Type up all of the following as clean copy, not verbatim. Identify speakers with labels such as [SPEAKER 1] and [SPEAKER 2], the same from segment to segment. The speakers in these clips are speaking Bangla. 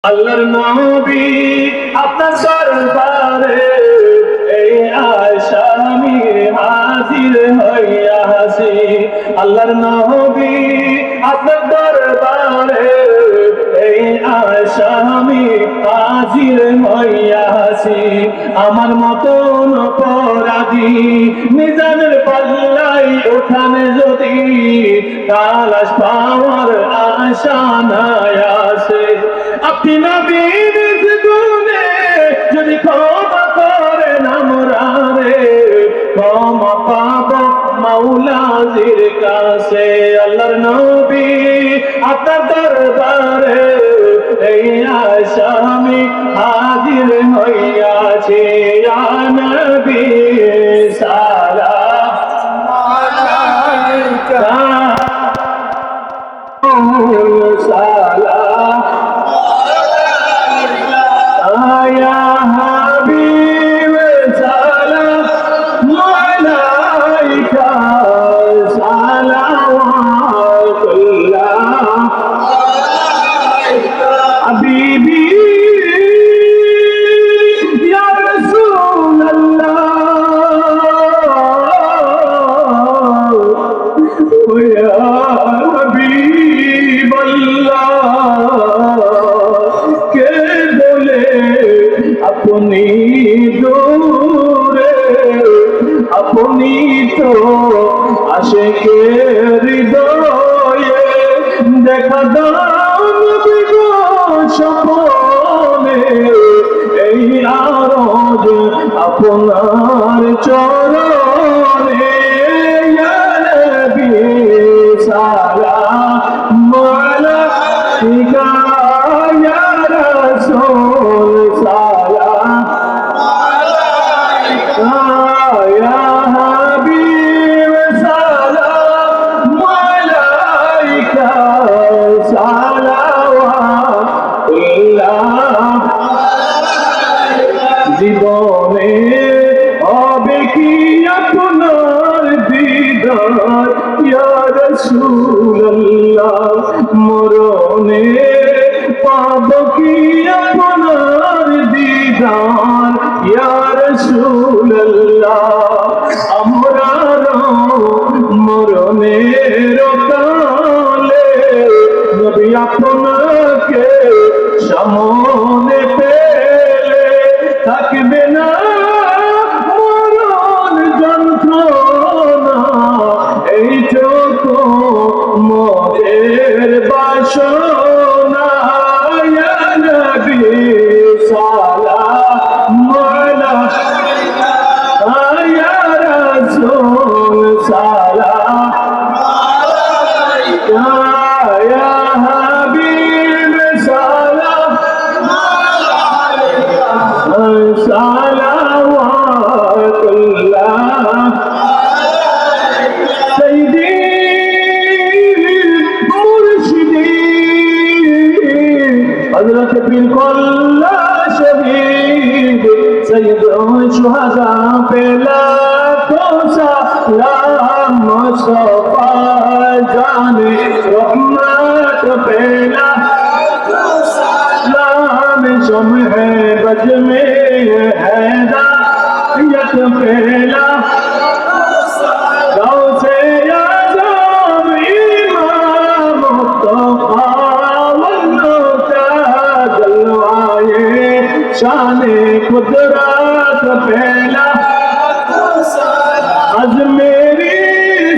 [SPEAKER 1] আল্লাহর নবী আপনার দরবারে এই আশা আমি হাজির হইয়াছি। আল্লাহর নবী আপনার দরবারে এই আশা আমি হাজির হইয়াছি। আমার মতন অপরাধী মিজানের পাল্লাই ওঠানে যদি তালাশ পাওয়ার আশা নাই আছে, আপনি নবীর গুণে যদি ক্ষমা করেন আমরা রে, ক্ষমা পাব মাওলাজির কাছে। আল্লাহর নবী আপনার দরবারে এই আশা আমি হাজির হইয়াছি। ইয়া নবী সালাম আলাইকা সালাম या हबीब सलाम अलैका सलावतुल्लाह हबीबी या रसूल अल्लाह या हबीब अल्लाह अपनी दूरे अपनी तो आशिके हृदये देखा दाम बिगो सपने এই আরজ আপনার চরণে ইয়া নবী সালাম আলাইকা ইয়া রাসূল সালাম या हबीब सलाम अलैका सलावतुल्लाह জীবনে হবে কি আপনার দিদার ইয়া রাসূলুল্লাহ, মরণে পাব কি আপনার দিদার ইয়া রাসূলুল্লাহ। আমরা মরণের কালে নবী আপনাকে সামনে পেলে থাকবে না মরণ যন্ত্রণা, এই চোখ মোদের বাসনা। ইয়া নবী সালাম আলাইকা ইয়া রাসূল সালাম আলাইকা ইয়া হাবিব সালাম আলাইকা সালাওয়াতুল্লাহ সাইয়্যিদি মুরশিদি হযরত পীর কল্লা শহীদ सैयद शुहदा पे लाखों सलाम मुस्तफा जाने रहमत पे लाखों सलाम शम्ह बज में हैदायत पे लाखों सलाम गौसे आज़म इमाम मुस्तफा वन्नो का जलवाए शाने कुदरत पहला आज मेरी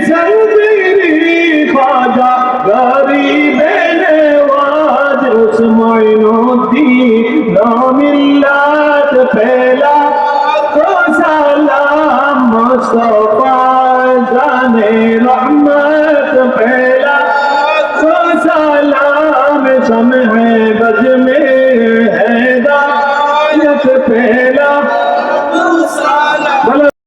[SPEAKER 1] संजीरी ख्वाजा गरीब नवाज उस मोइनुद्दीन मिल्लत पहला तो सलाम मुस्तफा जाने रहमत पहला तो सलाम शम्ह बज में